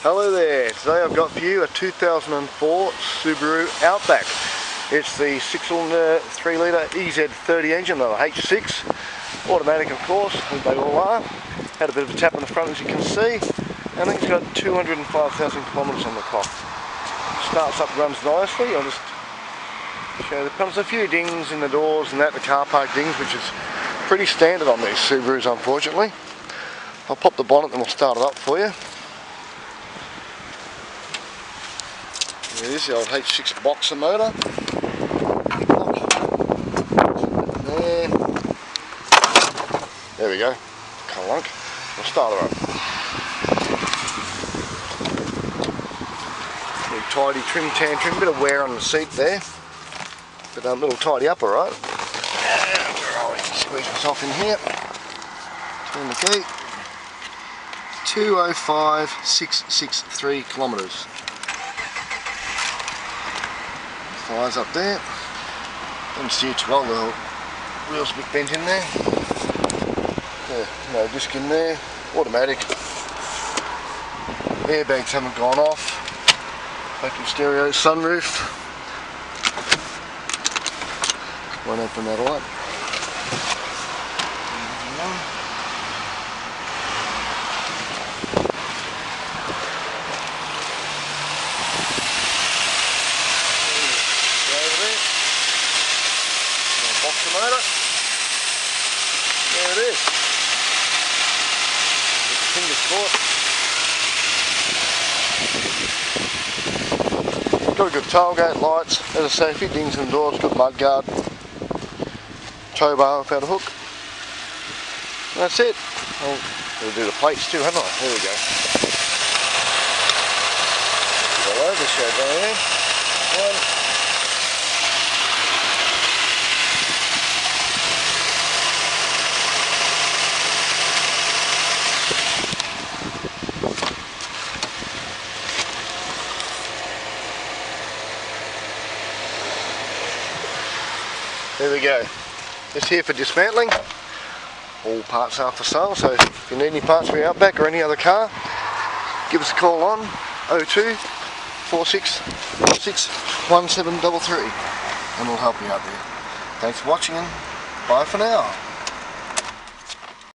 Hello there, today I've got for you a 2004 Subaru Outback. It's the 6-cylinder 3-litre EZ30 engine, the H6, automatic of course, as they all are. Had a bit of a tap on the front as you can see, and I think it's got 205,000 kilometres on the clock. Starts up, runs nicely. I'll just show the comes a few dings in the doors and that, the car park dings, which is pretty standard on these Subarus unfortunately. I'll pop the bonnet and we'll start it up for you. There it is, the old H6 boxer motor. There we go, clunk. We'll start her up. Little tidy trim tantrum, bit of wear on the seat there, but a little tidy up, alright. Squeeze this off in here. Turn the key. 205,663 kilometres. Fires up there. Don't see it too well, the wheels a bit bent in there. No disc in there. Automatic. Airbags haven't gone off. Vacuum stereo, sunroof. Won't open that all up. Boxer motor. There it is. Fingers caught. Got a good tailgate, lights, as I say, a few dings in the doors, good mud guard, tow bar without a hook. And that's it. I'll do the plates too, haven't I? There we go. All over the shed there. One. There we go. It's here for dismantling. All parts are for sale, so if you need any parts for your Outback or any other car, give us a call on 02 46 46 1733 and we'll help you out there. Thanks for watching and bye for now.